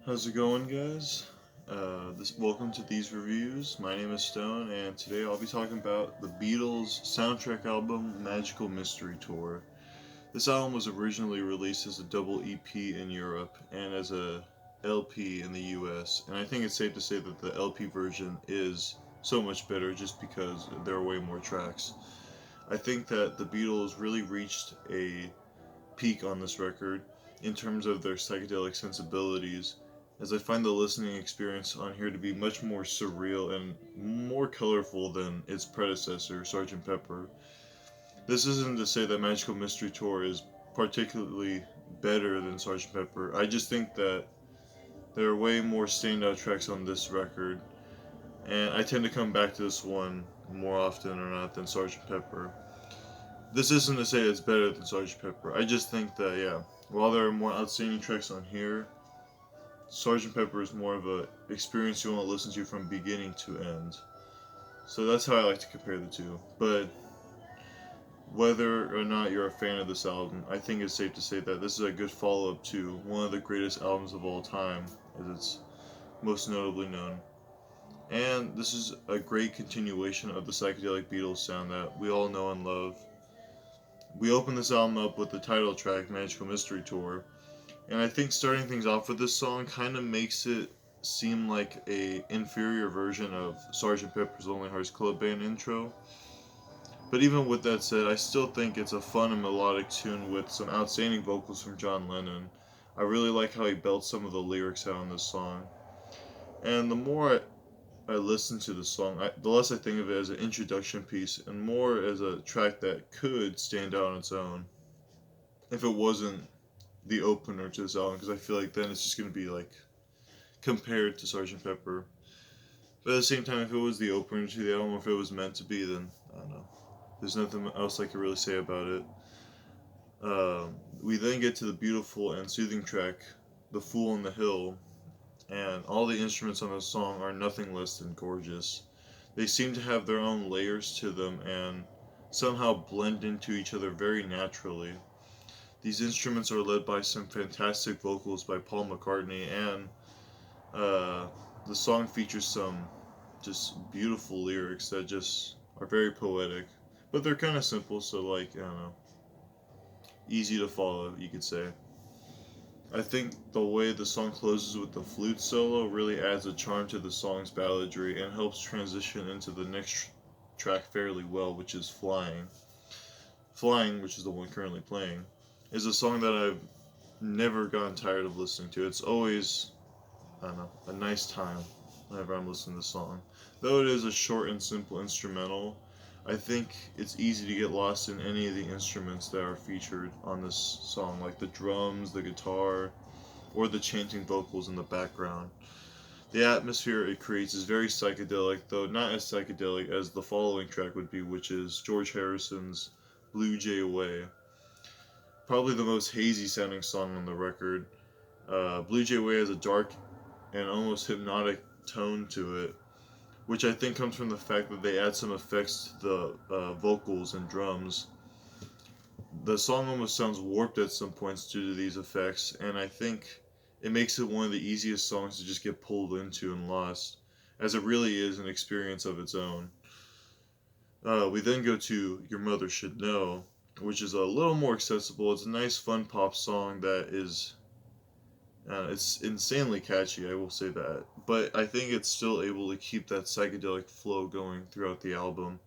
How's it going, guys? Welcome to these reviews. My name is Stone, and today I'll be talking about the Beatles soundtrack album Magical Mystery Tour. This album was originally released as a double EP in Europe and as a LP in the US, and I think it's safe to say that the LP version is so much better just because there are way more tracks. I think that the Beatles really reached a peak on this record in terms of their psychedelic sensibilities, as I find the listening experience on here to be much more surreal and more colorful than its predecessor, Sgt. Pepper. This isn't to say that Magical Mystery Tour is particularly better than Sgt. Pepper. I just think that there are way more standout tracks on this record, and I tend to come back to this one more often or not than Sgt. Pepper. This isn't to say it's better than Sgt. Pepper. I just think that, yeah, while there are more outstanding tracks on here, Sgt. Pepper is more of a experience you want to listen to from beginning to end. So that's how I like to compare the two. But whether or not you're a fan of this album, I think it's safe to say that this is a good follow up to one of the greatest albums of all time, as it's most notably known. And this is a great continuation of the psychedelic Beatles sound that we all know and love. We open this album up with the title track, Magical Mystery Tour, and I think starting things off with this song kind of makes it seem like a inferior version of Sgt. Pepper's Lonely Hearts Club Band intro. But even with that said, I still think it's a fun and melodic tune with some outstanding vocals from John Lennon. I really like how he belts some of the lyrics out on this song. And the more I listen to the song, the less I think of it as an introduction piece and more as a track that could stand out on its own if it wasn't the opener to this album, because I feel like then it's just going to be like compared to Sgt. Pepper. But at the same time, if it was the opener to the album, if it was meant to be, then I don't know. There's nothing else I can really say about it. We then get to the beautiful and soothing track, The Fool on the Hill, and all the instruments on the song are nothing less than gorgeous. They seem to have their own layers to them and somehow blend into each other very naturally. These instruments are led by some fantastic vocals by Paul McCartney, and uh, the song features some just beautiful lyrics that just are very poetic. But they're kind of simple, so like, I don't know, easy to follow, you could say. I think the way the song closes with the flute solo really adds a charm to the song's balladry and helps transition into the next track fairly well, which is Flying. Flying, which is the one currently playing, is a song that I've never gotten tired of listening to. It's always, I don't know, a nice time whenever I'm listening to the song. Though it is a short and simple instrumental, I think it's easy to get lost in any of the instruments that are featured on this song, like the drums, the guitar, or the chanting vocals in the background. The atmosphere it creates is very psychedelic, though not as psychedelic as the following track would be, which is George Harrison's Blue Jay Way. Probably the most hazy sounding song on the record. Blue Jay Way has a dark and almost hypnotic tone to it, which I think comes from the fact that they add some effects to the vocals and drums. The song almost sounds warped at some points due to these effects, and I think it makes it one of the easiest songs to just get pulled into and lost, as it really is an experience of its own. We then go to Your Mother Should Know, which is a little more accessible. It's a nice, fun pop song that is it's insanely catchy, I will say that. But I think it's still able to keep that psychedelic flow going throughout the album.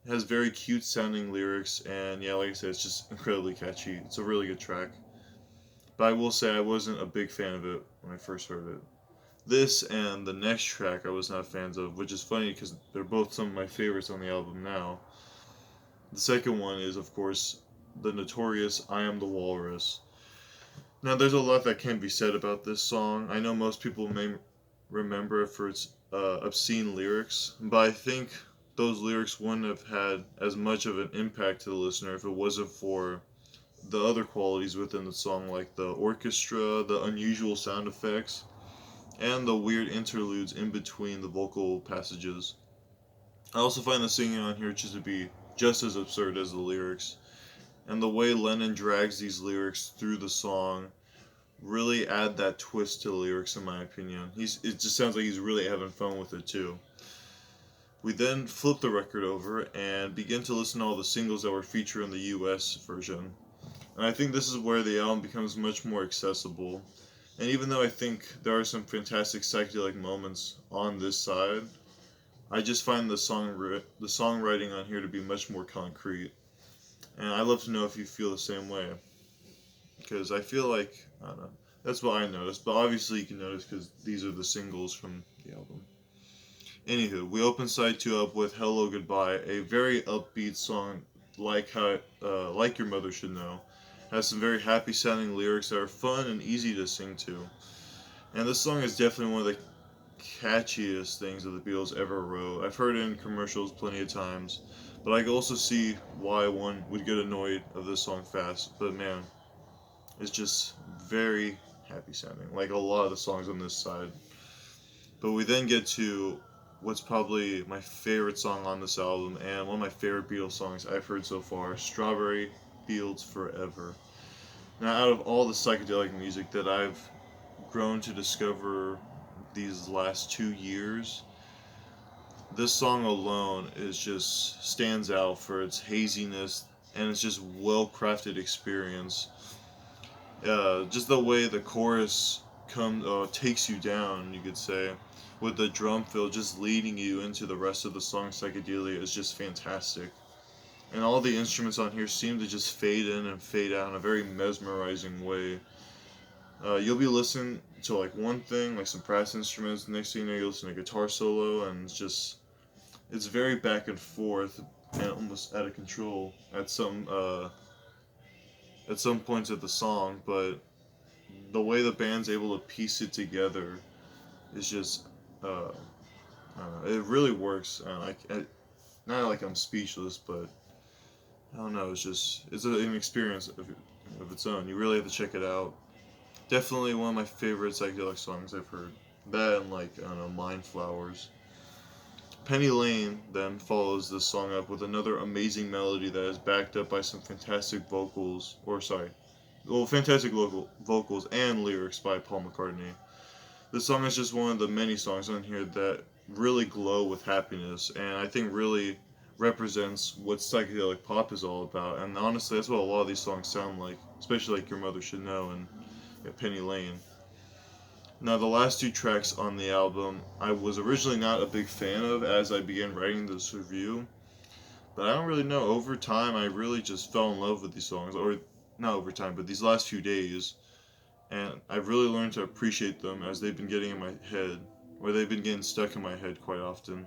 It has very cute sounding lyrics, and yeah, like I said, it's just incredibly catchy. It's a really good track. But I will say I wasn't a big fan of it when I first heard it. This and the next track I was not fans of, which is funny because they're both some of my favorites on the album now. The second one is, of course, the notorious I Am the Walrus. Now, there's a lot that can be said about this song. I know most people may remember it for its obscene lyrics, but I think those lyrics wouldn't have had as much of an impact to the listener if it wasn't for the other qualities within the song, like the orchestra, the unusual sound effects, and the weird interludes in between the vocal passages. I also find the singing on here just to be just as absurd as the lyrics, and the way Lennon drags these lyrics through the song really add that twist to the lyrics, in my opinion. It just sounds like he's really having fun with it too. We then flip the record over and begin to listen to all the singles that were featured in the US version. And I think this is where the album becomes much more accessible. And even though I think there are some fantastic psychedelic moments on this side, I just find the songwriting on here to be much more concrete. And I'd love to know if you feel the same way, because I feel like I don't know. That's what I noticed, but obviously you can notice because these are the singles from the album. Anywho, we open side two up with "Hello Goodbye," a very upbeat song, like your mother should know. Has some very happy sounding lyrics that are fun and easy to sing to. And this song is definitely one of the catchiest things that the Beatles ever wrote. I've heard it in commercials plenty of times, but I can also see why one would get annoyed of this song fast. But man, it's just very happy sounding, like a lot of the songs on this side. But we then get to what's probably my favorite song on this album and one of my favorite Beatles songs I've heard so far, Strawberry Fields Forever. Now, out of all the psychedelic music that I've grown to discover these last 2 years, this song alone is just stands out for its haziness and it's just well crafted experience. Just the way the chorus takes you down, you could say, with the drum fill just leading you into the rest of the song psychedelia is just fantastic. And all the instruments on here seem to just fade in and fade out in a very mesmerizing way. You'll be listening to like one thing, like some brass instruments. The next thing you know, you listen to a guitar solo, and it's very back and forth and almost out of control at some points of the song. But the way the band's able to piece it together is just I don't know, it really works. And not like I'm speechless, but I don't know. It's an experience of its own. You really have to check it out. Definitely one of my favorite psychedelic songs I've heard. That and like I don't know, Mind Flowers. Penny Lane then follows this song up with another amazing melody that is backed up by some fantastic vocals, fantastic vocals and lyrics by Paul McCartney. This song is just one of the many songs on here that really glow with happiness, and I think really represents what psychedelic pop is all about. And honestly, that's what a lot of these songs sound like, especially like Your Mother Should Know and Penny Lane. Now, the last two tracks on the album, I was originally not a big fan of as I began writing this review, but I don't really know. Over time, I really just fell in love with these songs, or not over time, but these last few days, and I've really learned to appreciate them as they've been getting in my head, or they've been getting stuck in my head quite often.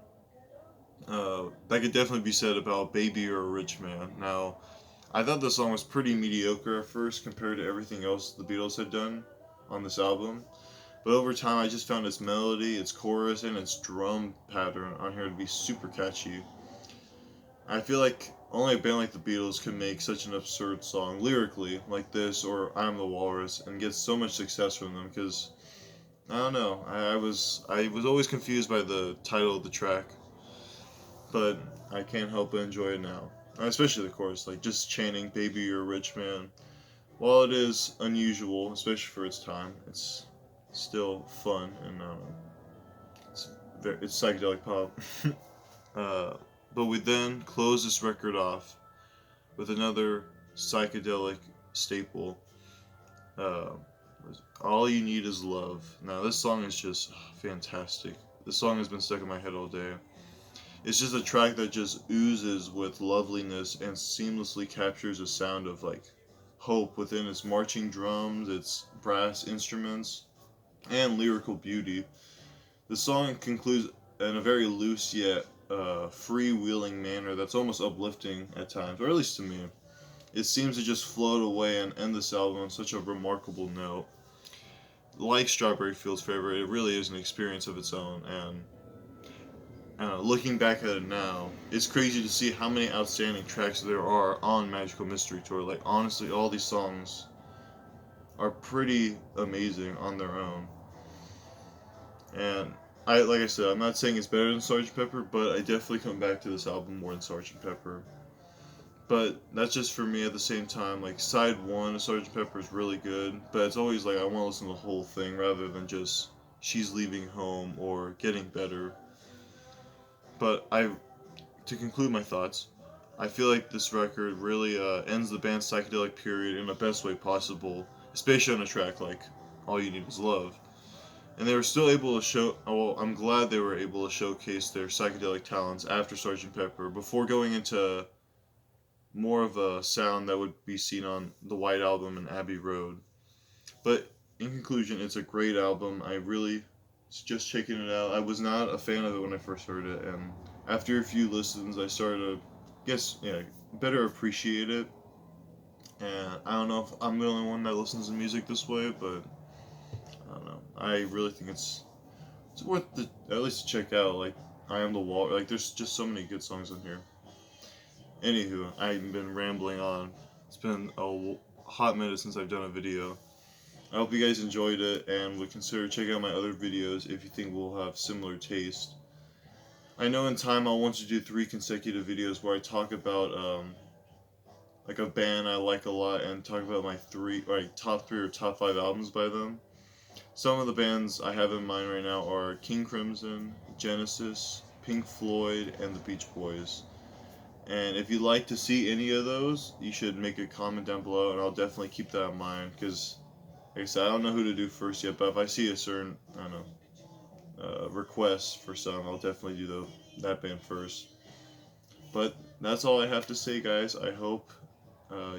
That could definitely be said about Baby You're a Rich Man. Now, I thought the song was pretty mediocre at first compared to everything else the Beatles had done on this album. But over time, I just found its melody, its chorus, and its drum pattern on here to be super catchy. I feel like only a band like the Beatles could make such an absurd song lyrically like this or I'm the Walrus and get so much success from them because I don't know. I was always confused by the title of the track, but I can't help but enjoy it now. Especially the chorus, like just chanting "Baby, you're a rich man." While it is unusual, especially for its time, it's still fun and it's psychedelic pop. uh, but we then close this record off with another psychedelic staple. Uh, All You Need Is Love. Now this song is just fantastic. This song has been stuck in my head all day. It's just a track that just oozes with loveliness and seamlessly captures a sound of like hope within its marching drums, its brass instruments, and lyrical beauty. The song concludes in a very loose yet freewheeling manner that's almost uplifting at times, or at least to me. It seems to just float away and end this album on such a remarkable note. Like Strawberry Fields Forever, it really is an experience of its own, and looking back at it now, it's crazy to see how many outstanding tracks there are on Magical Mystery Tour. Like, honestly, all these songs are pretty amazing on their own. And like I said, I'm not saying it's better than Sgt. Pepper, but I definitely come back to this album more than Sgt. Pepper. But that's just for me. At the same time, like side one of Sgt. Pepper is really good, but it's always like I want to listen to the whole thing rather than just She's Leaving Home or Getting Better. But to conclude my thoughts, I feel like this record really ends the band's psychedelic period in the best way possible, especially on a track like All You Need Is Love. And they were still able to show. Well, I'm glad they were able to showcase their psychedelic talents after Sgt. Pepper before going into more of a sound that would be seen on the White Album and Abbey Road. But in conclusion, it's a great album. I really just checking it out. I was not a fan of it when I first heard it, and after a few listens, I started to better appreciate it. And I don't know if I'm the only one that listens to music this way, but I don't know. I really think it's worth at least to check out. Like I Am the Wall. Like there's just so many good songs on here. Anywho, I've been rambling on. It's been a hot minute since I've done a video. I hope you guys enjoyed it and would consider checking out my other videos if you think we'll have similar taste. I know in time I'll want to do 3 consecutive videos where I talk about like a band I like a lot and talk about my top 3 or top 5 albums by them. Some of the bands I have in mind right now are King Crimson, Genesis, Pink Floyd, and the Beach Boys. And if you'd like to see any of those, you should make a comment down below, and I'll definitely keep that in mind. Because, like I said, I don't know who to do first yet, but if I see a certain, I don't know, request for some, I'll definitely do that band first. But that's all I have to say, guys. I hope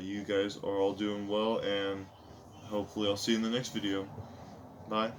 you guys are all doing well, and hopefully I'll see you in the next video. Bye.